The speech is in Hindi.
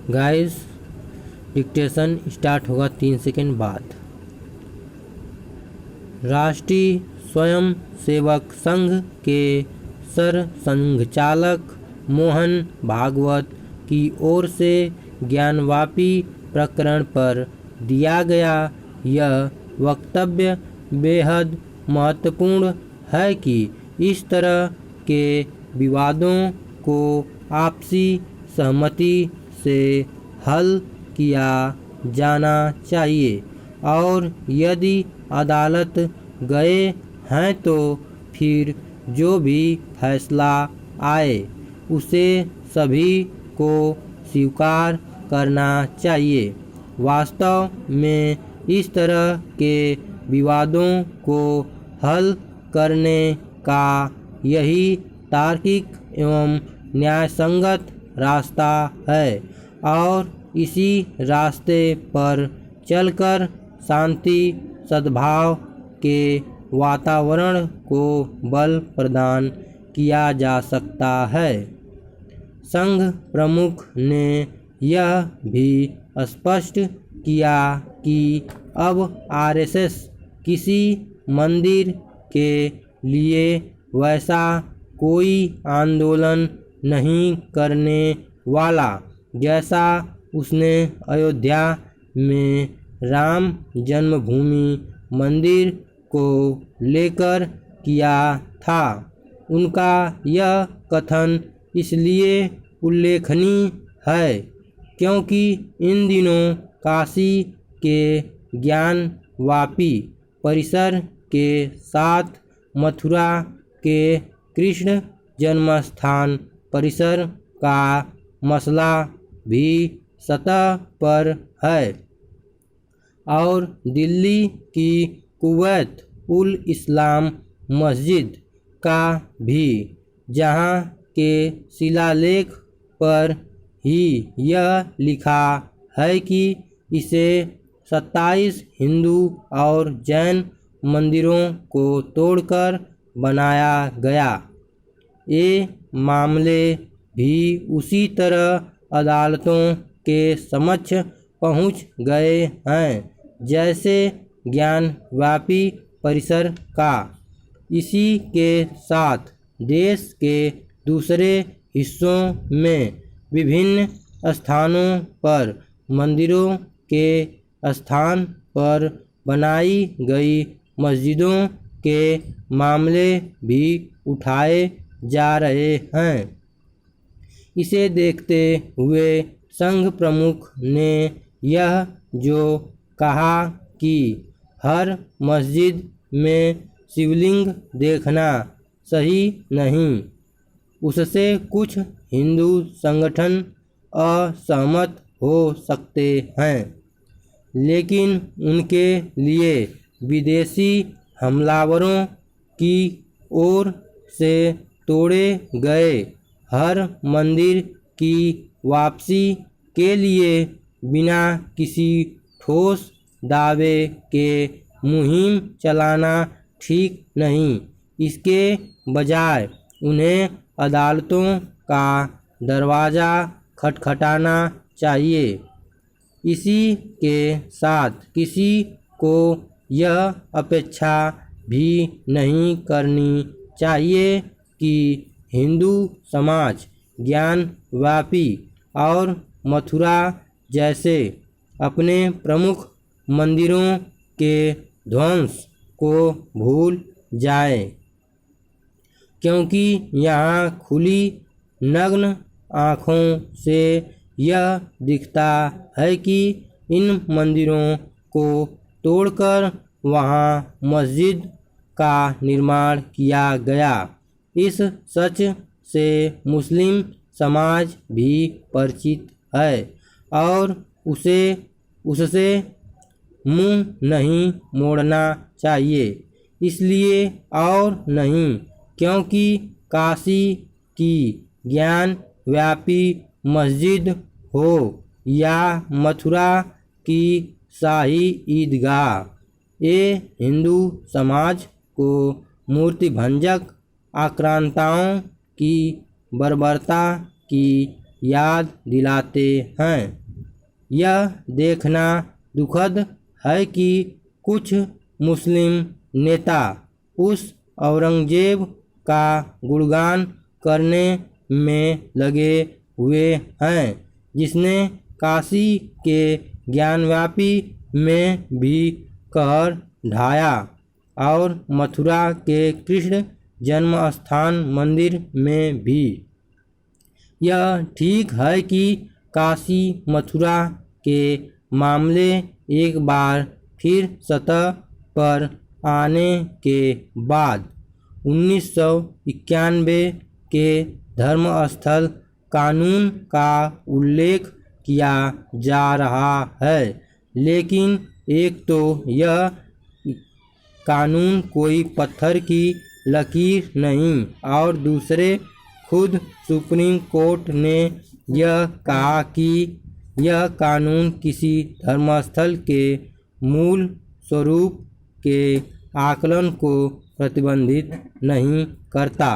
गाइस, डिक्टेशन स्टार्ट होगा 3 सेकंड बाद। राष्ट्रीय स्वयं सेवक संघ के सरसंघचालक मोहन भागवत की ओर से ज्ञानवापी प्रकरण पर दिया गया यह वक्तव्य बेहद महत्वपूर्ण है कि इस तरह के विवादों को आपसी सहमति से हल किया जाना चाहिए और यदि अदालत गए हैं तो फिर जो भी फैसला आए उसे सभी को स्वीकार करना चाहिए। वास्तव में इस तरह के विवादों को हल करने का यही तार्किक एवं न्यायसंगत रास्ता है और इसी रास्ते पर चलकर शांति सद्भाव के वातावरण को बल प्रदान किया जा सकता है। संघ प्रमुख ने यह भी स्पष्ट किया कि अब आरएसएस किसी मंदिर के लिए वैसा कोई आंदोलन नहीं करने वाला जैसा उसने अयोध्या में राम जन्मभूमि मंदिर को लेकर किया था। उनका यह कथन इसलिए उल्लेखनीय है क्योंकि इन दिनों काशी के ज्ञानवापी परिसर के साथ मथुरा के कृष्ण जन्मस्थान परिसर का मसला भी सतह पर है और दिल्ली की कुवैत उल इस्लाम मस्जिद का भी, जहां के शिलालेख पर ही यह लिखा है कि इसे 27 हिंदू और जैन मंदिरों को तोड़कर बनाया गया। ये मामले भी उसी तरह अदालतों के समक्ष पहुंच गए हैं जैसे ज्ञानवापी परिसर का। इसी के साथ देश के दूसरे हिस्सों में विभिन्न स्थानों पर मंदिरों के स्थान पर बनाई गई मस्जिदों के मामले भी उठाए जा रहे हैं। इसे देखते हुए संघ प्रमुख ने यह जो कहा कि हर मस्जिद में शिवलिंग देखना सही नहीं, उससे कुछ हिंदू संगठन असहमत हो सकते हैं, लेकिन उनके लिए विदेशी हमलावरों की ओर से तोड़े गए हर मंदिर की वापसी के लिए बिना किसी ठोस दावे के मुहिम चलाना ठीक नहीं। इसके बजाय उन्हें अदालतों का दरवाज़ा खटखटाना चाहिए। इसी के साथ किसी को यह अपेक्षा भी नहीं करनी चाहिए कि हिंदू समाज ज्ञानवापी और मथुरा जैसे अपने प्रमुख मंदिरों के ध्वंस को भूल जाए, क्योंकि यहाँ खुली नग्न आँखों से यह दिखता है कि इन मंदिरों को तोड़कर वहाँ मस्जिद का निर्माण किया गया। इस सच से मुस्लिम समाज भी परिचित है और उससे मुंह नहीं मोड़ना चाहिए। इसलिए और नहीं क्योंकि काशी की ज्ञानवापी मस्जिद हो या मथुरा की शाही ईदगाह, ये हिंदू समाज को मूर्तिभंजक आक्रांताओं की बर्बरता की याद दिलाते हैं। यह देखना दुखद है कि कुछ मुस्लिम नेता उस औरंगजेब का गुणगान करने में लगे हुए हैं जिसने काशी के ज्ञानव्यापी में भी कहर ढाया और मथुरा के कृष्ण जन्मस्थान मंदिर में भी। यह ठीक है कि काशी मथुरा के मामले एक बार फिर सतह पर आने के बाद 1991 के धर्मस्थल कानून का उल्लेख किया जा रहा है, लेकिन एक तो यह कानून कोई पत्थर की लकीर नहीं और दूसरे खुद सुप्रीम कोर्ट ने यह कहा कि यह कानून किसी धर्मस्थल के मूल स्वरूप के आकलन को प्रतिबंधित नहीं करता।